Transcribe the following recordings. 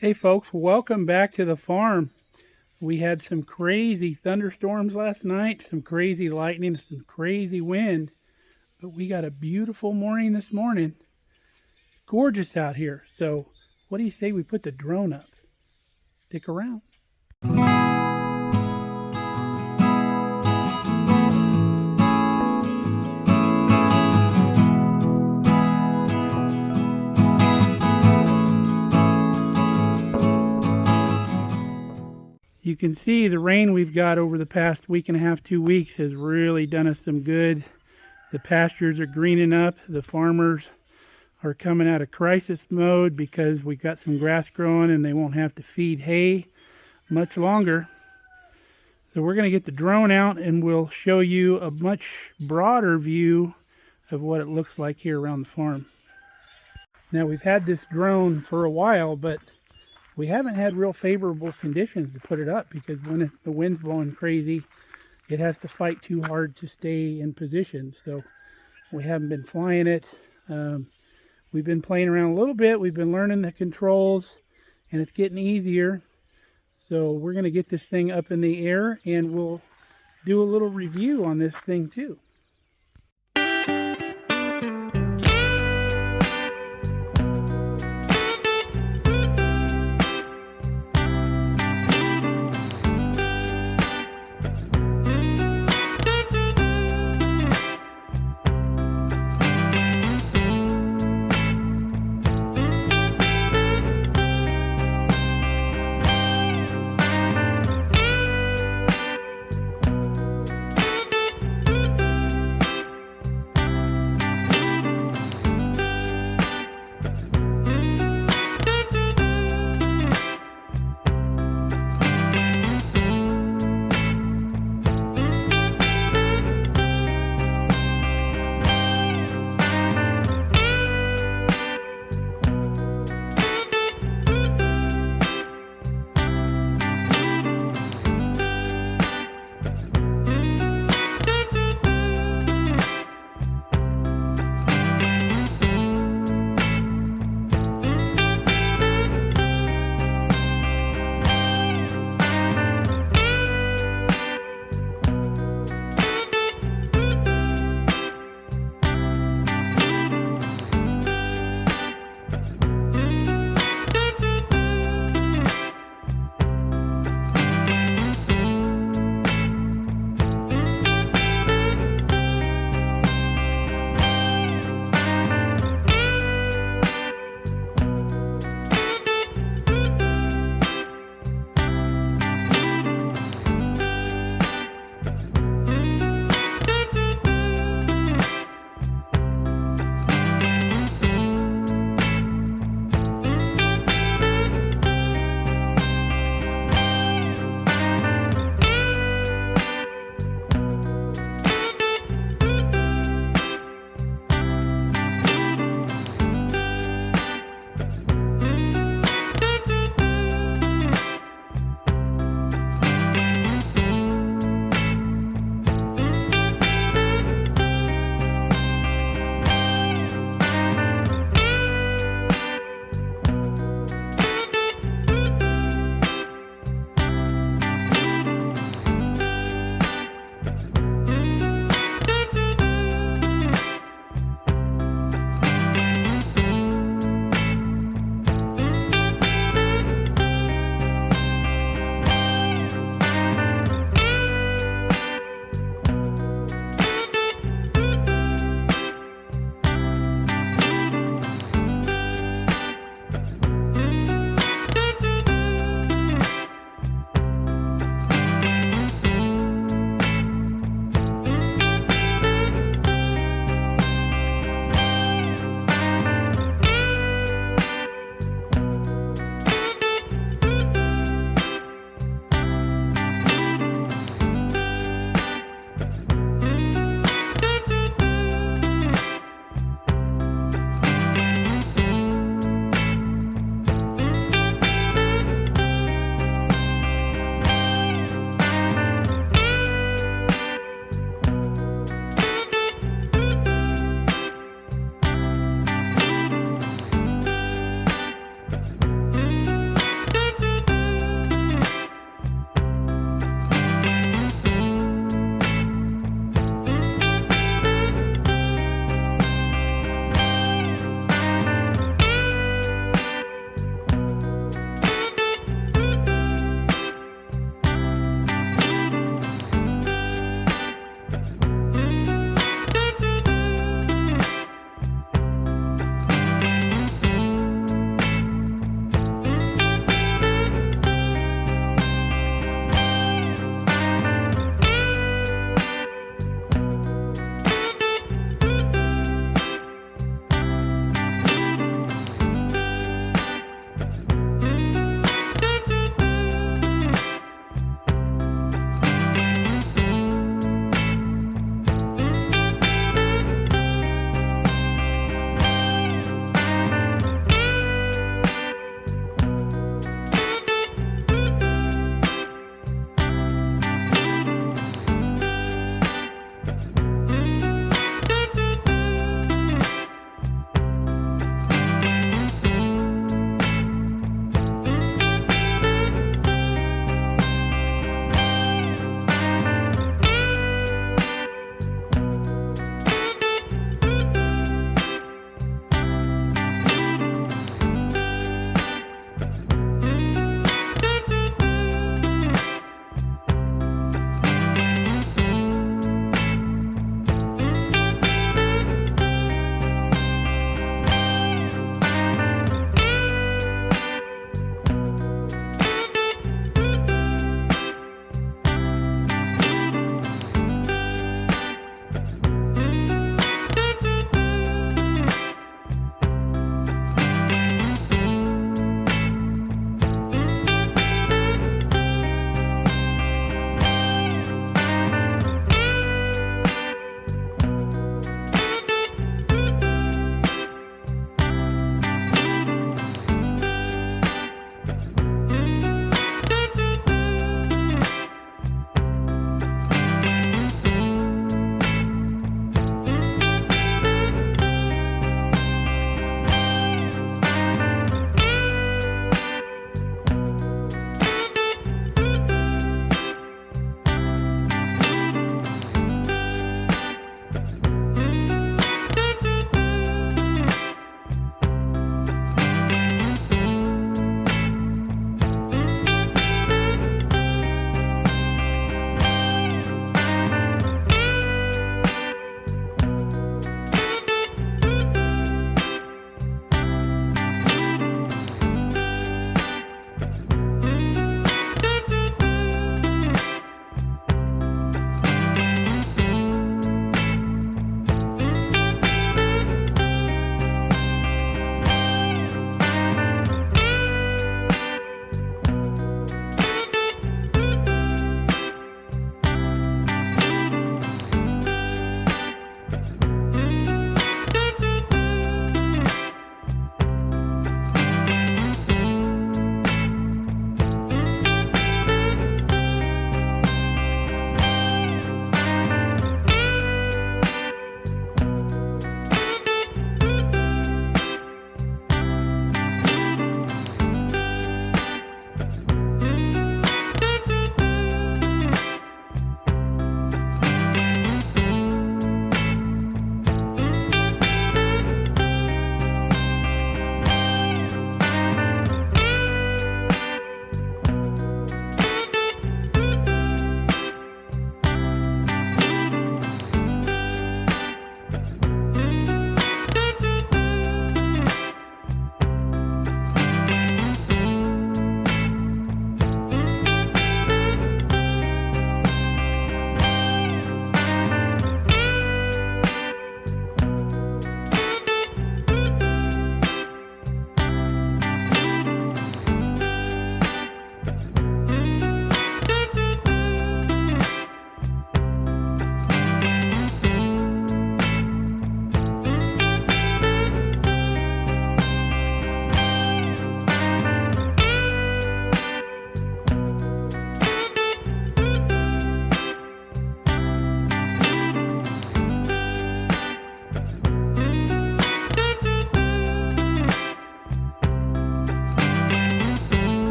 Hey folks, welcome back to the farm. We had some crazy thunderstorms last night, some crazy lightning, some crazy wind, but we got a beautiful morning this morning. Gorgeous out here. So what do you say we put the drone up? Stick around. You can see the rain we've got over the past week and a half, 2 weeks has really done us some good. The pastures are greening up. The farmers are coming out of crisis mode because we got some grass growing and they won't have to feed hay much longer. So we're going to get the drone out and we'll show you a much broader view of what it looks like here around the farm. Now we've had this drone for a while, but we haven't had real favorable conditions to put it up because when the wind's blowing crazy, it has to fight too hard to stay in position. So we haven't been flying it. We've been playing around a little bit. We've been learning the controls and it's getting easier. So we're going to get this thing up in the air and we'll do a little review on this thing too.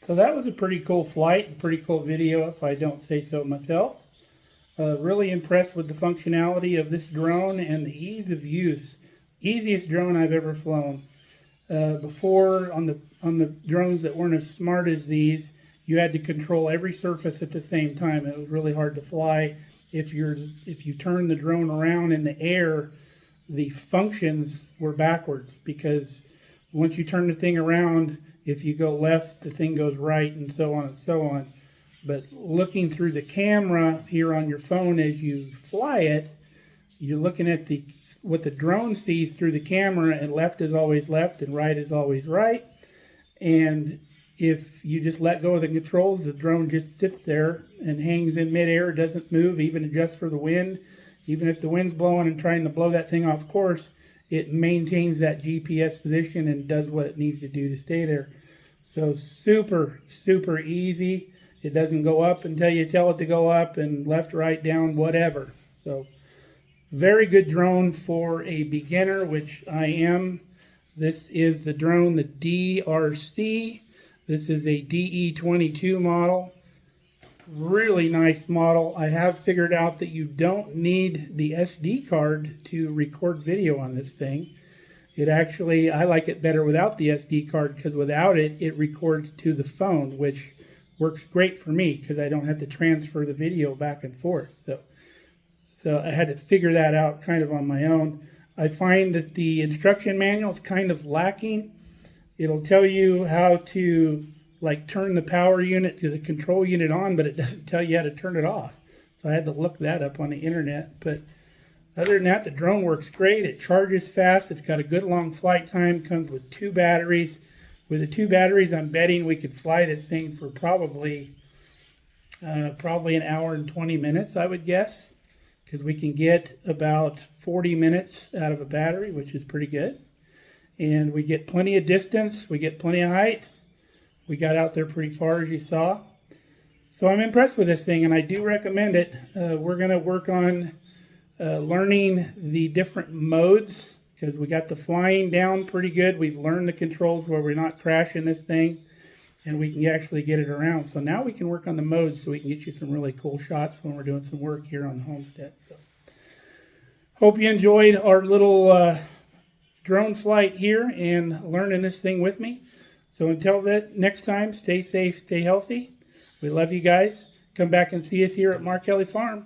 So that was a pretty cool flight, pretty cool video if I don't say so myself. Really impressed with the functionality of this drone and the ease of use. Easiest drone I've ever flown. Before, on the drones that weren't as smart as these, you had to control every surface at the same time. It was really hard to fly. If you turn the drone around in the air, the functions were backwards, because once you turn the thing around, if you go left, the thing goes right, and so on and so on. But looking through the camera here on your phone as you fly it, you're looking at what the drone sees through the camera, and left is always left and right is always right. And if you just let go of the controls, the drone just sits there and hangs in midair, doesn't move, even adjusts for the wind. Even if the wind's blowing and trying to blow that thing off course, it maintains that GPS position and does what it needs to do to stay there. So super, super easy. It doesn't go up until you tell it to go up, and left, right, down, whatever. So very good drone for a beginner, which I am. This is the drone, the DEERC. This is a DE22 model. Really nice model. I have figured out that you don't need the SD card to record video on this thing. It actually, I like it better without the SD card, because without it, it records to the phone, which works great for me because I don't have to transfer the video back and forth. So I had to figure that out kind of on my own. I find that the instruction manual is kind of lacking. It'll tell you how to turn the power unit to the control unit on, but it doesn't tell you how to turn it off. So I had to look that up on the internet. But other than that, the drone works great. It charges fast. It's got a good long flight time. Comes with 2 batteries. With the 2 batteries, I'm betting we could fly this thing for probably an hour and 20 minutes, I would guess, because we can get about 40 minutes out of a battery, which is pretty good. And we get plenty of distance. We get plenty of height. We got out there pretty far, as you saw. So I'm impressed with this thing, and I do recommend it. We're going to work on learning the different modes, because we got the flying down pretty good. We've learned the controls where we're not crashing this thing, and we can actually get it around. So now we can work on the modes so we can get you some really cool shots when we're doing some work here on the homestead. So, hope you enjoyed our little drone flight here and learning this thing with me. So until next time, stay safe, stay healthy. We love you guys. Come back and see us here at Mark Kelly Farm.